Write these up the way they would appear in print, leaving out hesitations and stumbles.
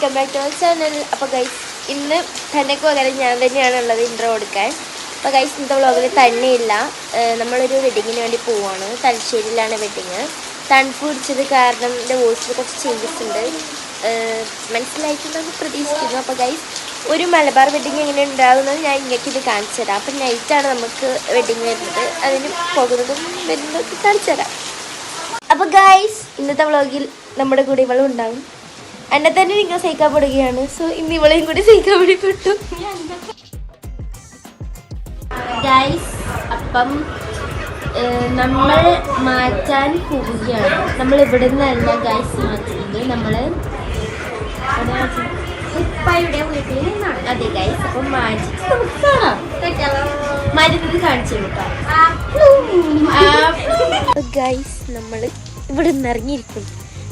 Welcome back to our channel. അപ്പോൾ guys ഇന്ന് തന്നെക്ക് പകരം ഞാൻ തന്നെയാണുള്ളത് ഇൻട്രോ കൊടുക്കാൻ. അപ്പോൾ ഗൈസ് ഇന്നത്തെ വ്ളോഗിൽ തന്നെയില്ല, നമ്മളൊരു വെഡിങ്ങിന് വേണ്ടി പോവുകയാണ്. തലശ്ശേരിയിലാണ് വെഡിങ്. തണുപ്പ് പിടിച്ചത് കാരണം എൻ്റെ വോയിസിൽ കുറച്ച് ചേഞ്ചസ് ഉണ്ട്, മനസ്സിലായിട്ടുണ്ടെന്ന് പ്രതീക്ഷിക്കുന്നു. അപ്പോൾ ഗൈസ് ഒരു മലബാർ വെഡിങ് എങ്ങനെ ഉണ്ടാകുന്നത് ഞാൻ ഇങ്ങേക്ക് ഇത് കാണിച്ചു തരാം. അപ്പം നൈറ്റാണ് നമുക്ക് വെഡിങ് വരുന്നത്, അതിന് പോകുന്നതും വരുന്നതൊക്കെ കാണിച്ചു തരാം. അപ്പോൾ ഗൈസ് ഇന്നത്തെ വ്ളോഗിൽ നമ്മുടെ കൂടെ ഇവളും ഉണ്ടാവും. എന്നെ തന്നെ നിങ്ങൾ സഹിക്കപ്പെടുകയാണ്. സോ ഇന്ന് ഇവളെയും കൂടി സഹിക്കപ്പെടപ്പെട്ടു ഗൈസ്. അപ്പം നമ്മൾ മാറ്റാൻ പോവുകയാണ്. നമ്മൾ ഇവിടെ നിന്നല്ല ഗൈസ് മാറ്റുന്നത്, നമ്മൾ ഉപ്പയുടെ വീട്ടിൽ നിന്നാണ്. അതെ ഗൈസ്, അപ്പം മാറ്റിട്ട് നമുക്ക് കാണാം. മാറ്റുന്നത് കാണിച്ചു കൊടുക്കാം ഗൈസ്. നമ്മൾ ഇവിടെ നിന്ന് ഇറങ്ങിയിരിക്കും.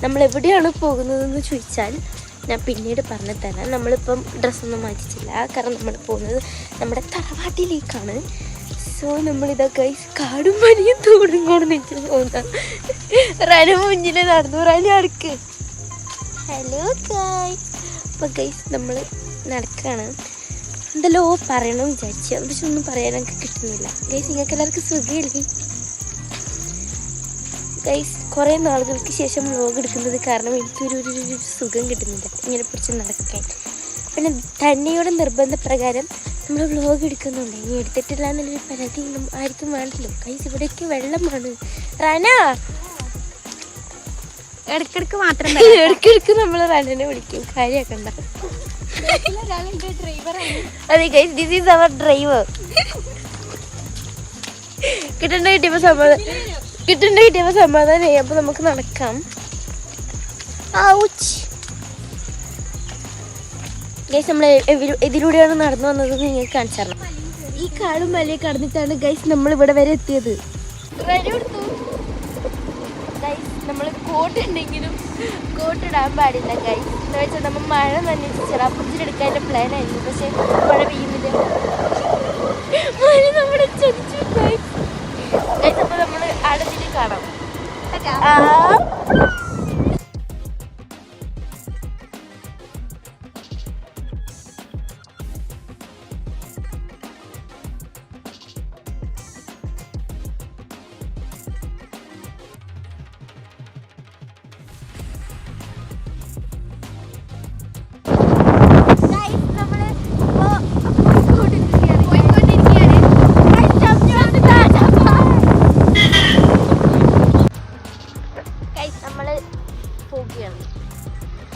നമ്മൾ എവിടെയാണ് പോകുന്നതെന്ന് ചോദിച്ചാൽ ഞാൻ പിന്നീട് പറഞ്ഞു തരാം. നമ്മളിപ്പം ഡ്രസ്സൊന്നും മാറ്റിച്ചില്ല, കാരണം നമ്മൾ പോകുന്നത് നമ്മുടെ തറവാട്ടിലേക്കാണ്. സോ നമ്മളിതൊക്കെ കാടും പനിയും തോടും കൊണ്ട് നിൽച്ചു പോകുന്ന റന മുന്നിൽ നടന്നു. റന അടുക്ക്. Hello guys. അപ്പോൾ ഗൈസ് നമ്മൾ നടക്കുകയാണ്. എന്തെല്ലോ പറയണമെന്ന് വിചാരിച്ചു, പക്ഷെ ഒന്നും പറയാൻ എനിക്ക് കിട്ടുന്നില്ല. ഗൈസ് നിങ്ങൾക്ക് എല്ലാവർക്കും സുഖമില്ലേ ഗൈസ്? കുറേ നാളുകൾക്ക് ശേഷം വ്ലോഗ് എടുക്കുന്നത് കാരണം എനിക്കൊരു സുഖം കിട്ടുന്നില്ല ഇങ്ങനെ പിടിച്ച് നടക്കാൻ. പിന്നെ തന്നെയുടെ നിർബന്ധപ്രകാരം നമ്മൾ വ്ലോഗ് എടുക്കുന്നുണ്ട്. ഇനി എടുത്തിട്ടില്ല എന്നുള്ളൊരു പരാതി ആർക്കും വേണ്ടല്ലോ ഗൈസ്. ഇവിടേക്ക് വെള്ളമാണ്. റന ഇടയ്ക്കിടയ്ക്ക് മാത്രം ഇടയ്ക്കിടയ്ക്ക് നമ്മൾ റനനെ വിളിക്കും, കാര്യമാക്കണ്ട. അതെ guys, this is our driver. കിട്ടേണ്ട സമാധാനമായി. അപ്പൊ നമുക്ക് നടക്കാം. ഗൈസ് നമ്മൾ ഇതിലൂടെയാണ് നടന്നു വന്നത്, നിങ്ങൾക്ക് കാണിച്ചു തരണം. ഈ കാടും മലയെ കടന്നിട്ടാണ് ഗൈസ് നമ്മൾ ഇവിടെ വരെ എത്തിയത്. ഗൈസ് നമ്മൾ കോട്ടുണ്ടെങ്കിലും കോട്ടിടാൻ പാടില്ല ഗൈസ്. എന്താ വെച്ചാൽ നമ്മൾ മഴ തന്നെ ചിറാപ്പുറത്തിലെടുക്കാൻ എൻ്റെ പ്ലാനായിരുന്നു, പക്ഷെ മഴ പെയ്യുന്നില്ല. മഴ നമ്മുടെ ചതിച്ചു ഗൈസ്. അപ്പോൾ നമ്മൾ അടുത്തിട്ട് കാണാം.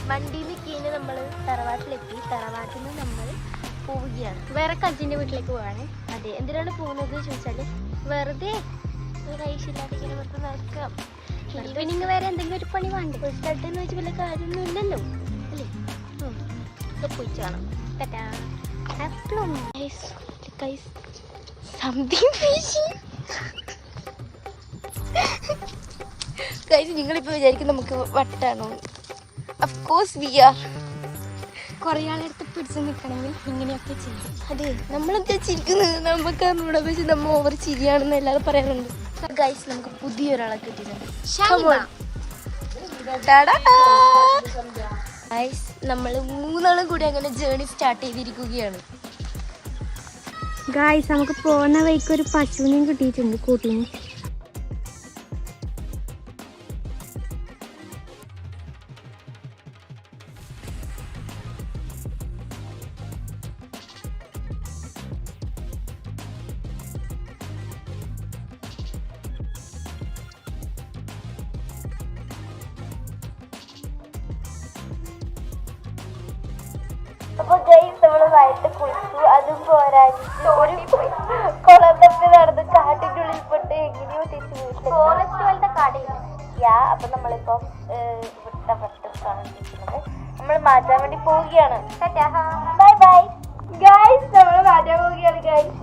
വണ്ടിയിൽ കഴിഞ്ഞ് നമ്മൾ തറവാട്ടിലെത്തി. തറവാട്ടിൽ നിന്ന് നമ്മൾ പോവുകയാണ്, വേറെ കജിൻ്റെ വീട്ടിലേക്ക് പോവാണ്. അതെ, എന്തിനാണ് പോകുന്നത് ചോദിച്ചാൽ വെറുതെ കഴിച്ചില്ലാതെ ഇങ്ങനെ വെറുതെ നടക്കാം. നിങ്ങൾ വേറെ എന്തെങ്കിലും ഒരു പണി വേണ്ടേ? ഒരു സ്ഥലത്തെന്ന് വെച്ചാൽ വല്ല കാര്യമൊന്നും ഇല്ലല്ലോ അല്ലേ? പോയിച്ച് കാണാം. നിങ്ങളിപ്പോൾ വിചാരിക്കും നമുക്ക് വട്ടാണോ? Of course we are. കുറേ ആളെടുത്ത് പിടിച്ച് നിൽക്കണമെങ്കിൽ ഇങ്ങനെയൊക്കെ ചെയ്യും. അതെ, നമ്മളെന്താ ചിരിക്കുന്നത്? നമുക്ക് നമ്മുടെ പക്ഷെ നമ്മൾ ഓവർ ചിരിയാണെന്ന് എല്ലാവരും പറയാറുണ്ട്. ഗൈസ് നമുക്ക് പുതിയൊരാളെ കിട്ടിയിട്ടുണ്ട്. ഗൈസ് നമ്മൾ മൂന്നാളും കൂടി അങ്ങനെ ജേർണി സ്റ്റാർട്ട് ചെയ്തിരിക്കുകയാണ്. ഗൈസ് നമുക്ക് പോകുന്ന വഴിക്ക് ഒരു പശുവിനെയും കിട്ടിയിട്ടുണ്ട്, കൂട്ടിന്. അപ്പൊ ഗൈസ് നമ്മള് വയറ്റ് കുളിച്ചു. അതും പോരാഞ്ഞിട്ട് ഒരു കുളത്തൊക്കെ നടന്ന് കാട്ടിൻ്റെ ഉള്ളിൽ പെട്ട് എങ്ങനെയോ തിരിച്ചു ഫോറസ്റ്റ് പോലത്തെ കാടില്ല. അപ്പൊ നമ്മളിപ്പം ഇവിടുത്തെ വട്ടത്താണ് ഇരിക്കുന്നത്. നമ്മൾ മാറ്റാൻ വേണ്ടി പോവുകയാണ്. ബൈ ബൈ ഗൈസ്, നമ്മൾ മാറ്റാൻ പോവുകയാണ് ഗൈസ്.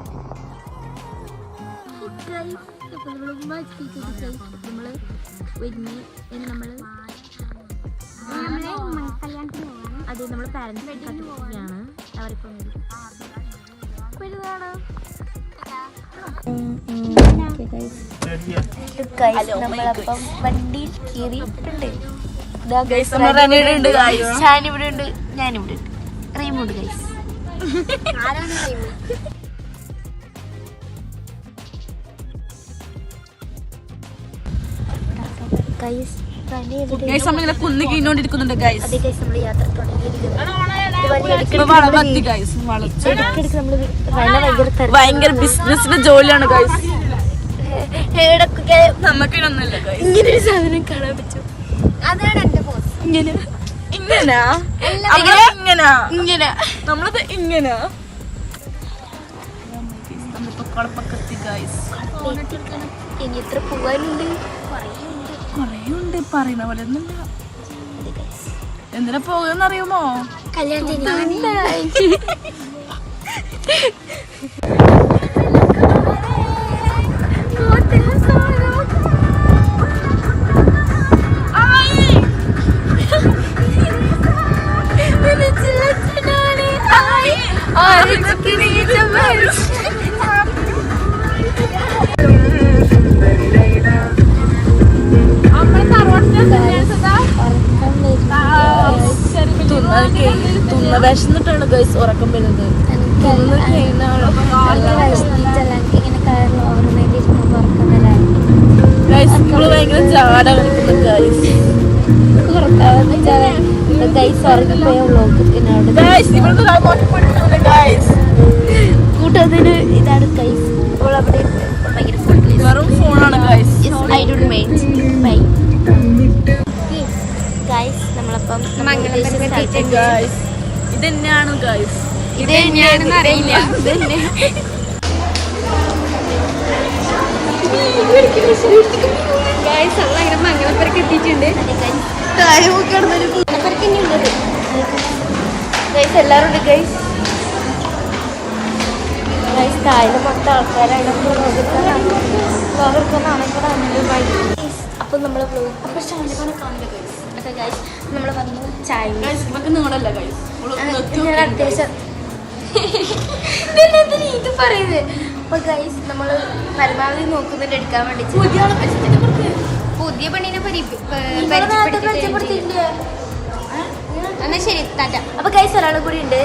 അതെ, നമ്മൾ പാരന്റ്സ് പോവുകയാണ്. അവരിപ്പം നമ്മളപ്പം വണ്ടിയിൽ കയറിയിട്ടുണ്ട്. ഞാനിവിടെ ഉണ്ട്, ഞാനിവിടെ ഉണ്ട്. റീമുണ്ട് ഗൈസ്. കുന്ന് കീഞ്ഞോണ്ടിരിക്കുന്നുണ്ട് ഗൈസ്. നമ്മൾ യാത്ര ഭയങ്കര ബിസിനസിന്റെ ജോലിയാണ് ഗൈസ്. നമുക്കിനൊന്നുമില്ല ഇങ്ങനെ ഒരു സാധനം കാണാൻ പറ്റും. അതാണ് എന്റെ ബോസ്. ഇങ്ങനെ ഇങ്ങനെ നമ്മളത് ഇങ്ങനെ കളപ്പക്കത്തി ഗൈസ്. ഇനി എത്ര പോവാനുണ്ട്? കൊറേയുണ്ട്, പറയുന്ന പോലെ ഒന്നുമില്ല. എന്തിനാ പോകുന്ന അറിയുമോ? കല്യാണത്തിന്. വിശന്നിട്ടാണ് ഗൈസ് ഉറക്കം വരുന്നത്. ഇവള് ഭയങ്കര ചാട കളിക്കുന്നു ഗൈസ്. കൂട്ടത്തിന് ഇതാണ് ഗൈസ്. ഇപ്പോൾ അവിടെ ഭയങ്കര വെറും ഫോണാണ് ഗൈസ്. ഗൈസ് നമ്മളപ്പം ഗൈസ് ഇത് തന്നെയാണ് ഗൈസ്. ഇത് തന്നെയാണെന്ന് അറിയില്ല. മംഗളപ്പുരക്ക് എത്തിയിട്ടുണ്ട്. ഗൈസ് എല്ലാവരും ഉണ്ട് ഗൈസ്. ഗൈസ് താഴെ മൊത്തം ആൾക്കാരാണ്. അപ്പൊ നമ്മള് ഗൈസ് നമ്മൾ വന്നു ചായ നിങ്ങളല്ല ഗൈസ്. അത്യാവശ്യം ഇത് പറയുന്നത്. അപ്പൊ ഗൈസ് നമ്മള് പരമാവധി നോക്കുന്നുണ്ട് എടുക്കാൻ വേണ്ടി. പുതിയ പെണ്ണിനെ പരിചയപ്പെടുത്തിയിട്ടില്ല. എന്നാ ശരി താറ്റ. അപ്പൊ ഗൈസ് ഒരാളും കൂടി ഉണ്ട്.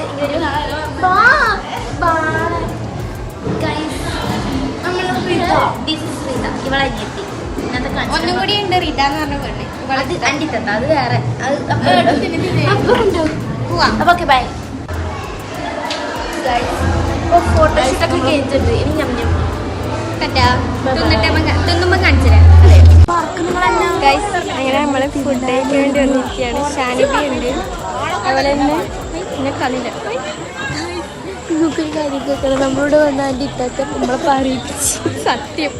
ഇവളെത്തി ഒന്നും കൂടി ഉണ്ട്. റിത എന്ന് പറഞ്ഞ പെണ്ണ്. അണ്ടിത്തത്ത അത് വേറെ. അപ്പൊ ഓക്കെ ബൈ. ഫോട്ടോഷൂട്ടൊക്കെ കഴിഞ്ഞിട്ടുണ്ട്. ഇനി ഞമ്മ തിന്നുമ്പോ കാണിച്ചു തരാം. അങ്ങനെ നമ്മളെ ഫുഡ് കഴിക്കാൻ വേണ്ടി വന്നിരിക്കുകയാണ്. ഷാനിബി ഉണ്ട്, അതുപോലെ തന്നെ പിന്നെ കളില്ല. നമുക്കൊരു കാര്യം കേൾക്കണം. നമ്മളോട് വന്ന ആൻറ്റി ഇട്ടാത്ത നമ്മളെ പറയിപ്പിച്ച് സത്യം.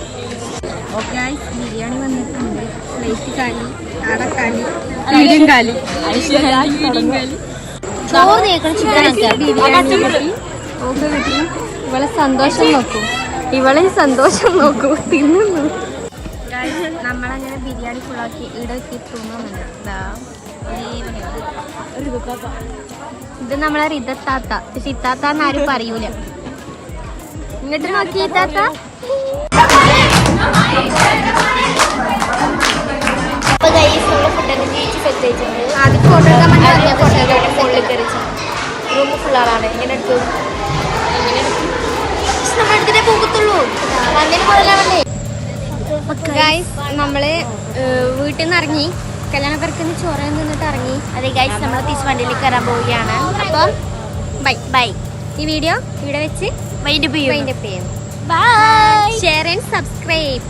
ബിരിയാണി വന്നിട്ടുണ്ട്. പ്ലേറ്റ് കാലി, അടക്കാലി, ചോറ് കേൾക്കണം. ചിക്കൻ ഇവളെ സന്തോഷം നോക്കൂ, ഇവളെ സന്തോഷം നോക്കൂ. തിന്നുന്നു. നമ്മളങ്ങനെ ബിരിയാണി ഫുള്ളാക്കി ഇവിടെ എത്തി തിന്നുന്നുണ്ട്. ഇത് നമ്മളെ റിതത്താത്ത. പക്ഷെ ഇത്താത്ത എന്നാരും പറയൂല. ഇങ്ങോട്ട് നോക്കി ഇത്താത്ത. ആദ്യം ഫോട്ടോ റൂം ഫുള്ളാണ്. എങ്ങനെ എടുത്തു? നമ്മളെടുത്തിട്ടേ പോകത്തുള്ളൂ. ഗൈസ് നമ്മള് വീട്ടിൽ നിന്ന് ഇറങ്ങി. കല്യാണപ്പുരക്ക് ചോറ് നിന്നിട്ട് ഇറങ്ങി. അതെ ഗൈസ് നമ്മൾ തിരിച്ച് വണ്ടിയിലേക്ക് കയറാൻ പോവുകയാണ്. അപ്പം ബൈ ബൈ. ഈ വീഡിയോ ഇവിടെ വെച്ച് വൈൻഡപ്പ് ചെയ്യുന്നു. ബൈ. Share and subscribe.